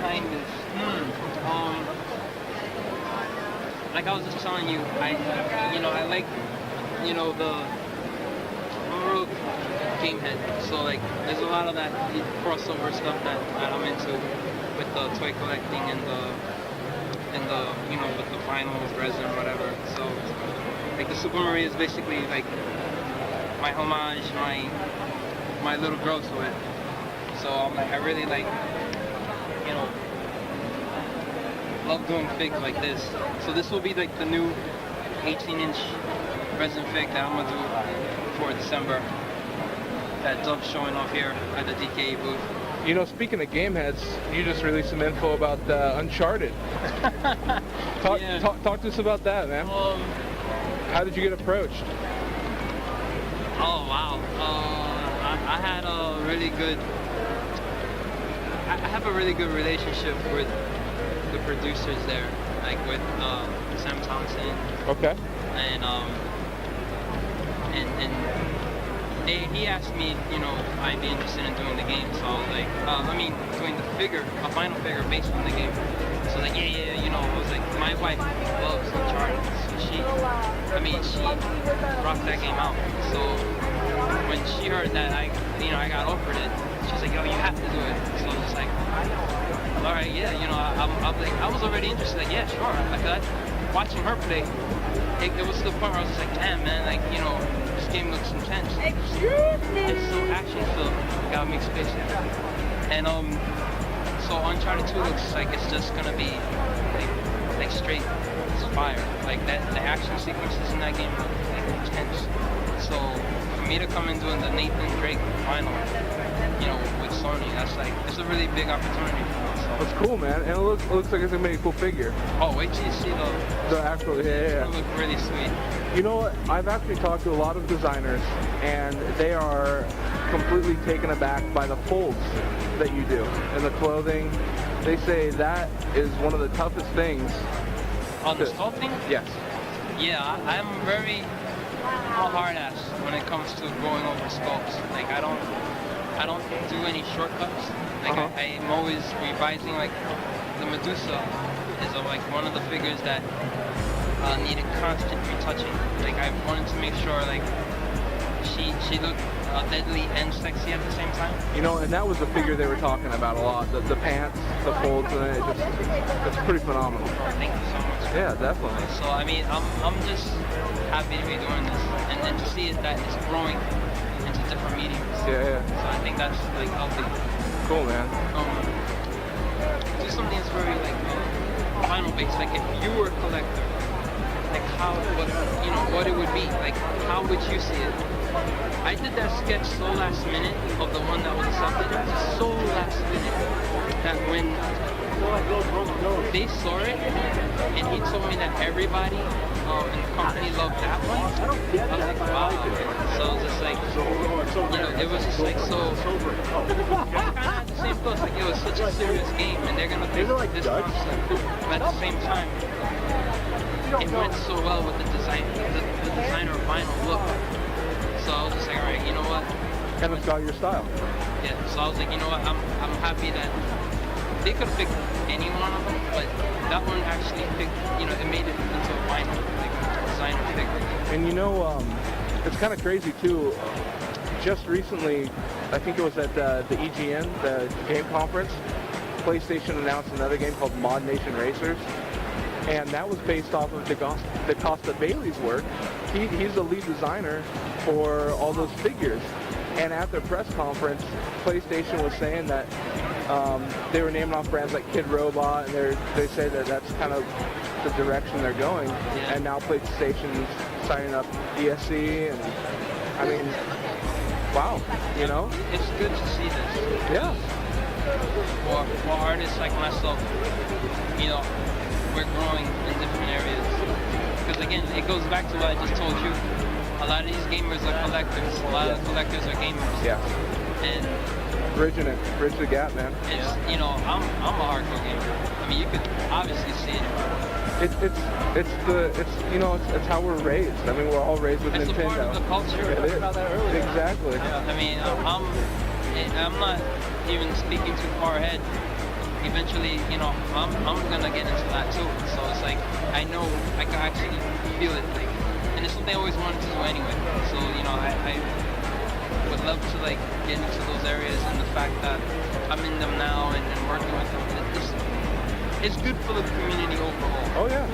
Kindness. Like I was just telling you, I like, the I'm a real game head. So like, there's a lot of that crossover stuff that I'm into with the toy collecting and the with the vinyls, resin, whatever. So like the Super Mario is basically like my homage, my little girl to it. So I really like, love doing figs like this. So this will be like the new 18-inch resin fig that I'm gonna do for December. That Dove's showing off here at the DKE booth. Speaking of game heads, you just released some info about Uncharted. Talk to us about that, man. How did you get approached? Oh wow, I had a really good. I have a really good relationship with the producers there, like with Sam Thompson. Okay. And he asked me, I'd be interested in doing the game, so I was like, doing the figure, a final figure based on the game. So like, yeah, I was like, my wife loves Uncharted, so she rocked that game out. So when she heard that I got offered it, she's like, yo, you have to do it. So I was just like, all right, yeah, I was already interested, like, yeah, sure. Like, watching her play, it was to the point where I was just like, damn, man, like, this game looks intense. It's so action-filled. Gotta make space there. And so Uncharted 2 looks like it's just gonna be like straight fire. Like that, the action sequences in that game look like intense. So for me to come in doing the Nathan Drake final, with Sony, that's like, it's a really big opportunity for me. So. That's cool, man. And it looks like it's gonna be a cool figure. Oh, wait till you see the actual, yeah. It look really sweet. You know what? I've actually talked to a lot of designers, and they are completely taken aback by the folds that you do and the clothing. They say that is one of the toughest things. On the sculpting? Yes. Yeah, I'm a hard ass when it comes to going over sculpts. Like I don't do any shortcuts. Like I'm always revising. Like the Medusa is like one of the figures that needed constant retouching. Like I wanted to make sure like she looked deadly and sexy at the same time. And that was the figure they were talking about a lot. The pants, the folds, and it's pretty phenomenal. Oh, thank you so much. Yeah, definitely. So I'm just happy to be doing this and to see that it's growing into different mediums. Yeah. So I think that's like healthy. Cool, man. Do something that's very like final based. Like if you were a collector, like what it would be. Like how would you see it? I did that sketch so last minute of the one that was accepted. So last minute that when they saw it and he told me that everybody in the company loved that one, I was like, wow. So it was just like, it was just like so. I kind of had the same thoughts. Like it was such a serious game, and they're gonna take this concept, but at the same time, it went so well with the design, the designer vinyl look. So I was just like, all right, you know what? Kind of got your style. Yeah. So I was like, you know what? I'm happy that they could have picked any one of them, but that one actually picked. It made it into a vinyl, like designer figure. And it's kind of crazy too. Just recently, I think it was at the EGN, the game conference, PlayStation announced another game called Mod Nation Racers. And that was based off of DaCosta Bailey's work. He's the lead designer for all those figures. And at their press conference, PlayStation was saying that they were naming off brands like Kid Robot, and they say that that's kind of the direction they're going. Yeah. And now PlayStation's signing up ESC, and I mean, wow, It's good to see this. Yeah. For artists like myself, we're growing in different areas. Because again, it goes back to what I just told you. A lot of these gamers are collectors. A lot of the collectors are gamers. Yeah. And bridge the gap, man. It's I'm a hardcore gamer. I mean, you could obviously see it. It's how we're raised. I mean, we're all raised with It's Nintendo. a part of the culture. It is. About that earlier. Exactly. I mean, I'm not even speaking too far ahead. eventually, you know, I'm gonna get into that too. So it's like, I know I can actually feel it, like, and it's something I always wanted to do anyway. So, you know, I would love to like get into those areas, and the fact that I'm in them now and working with them, it's good for the community overall. Oh yeah.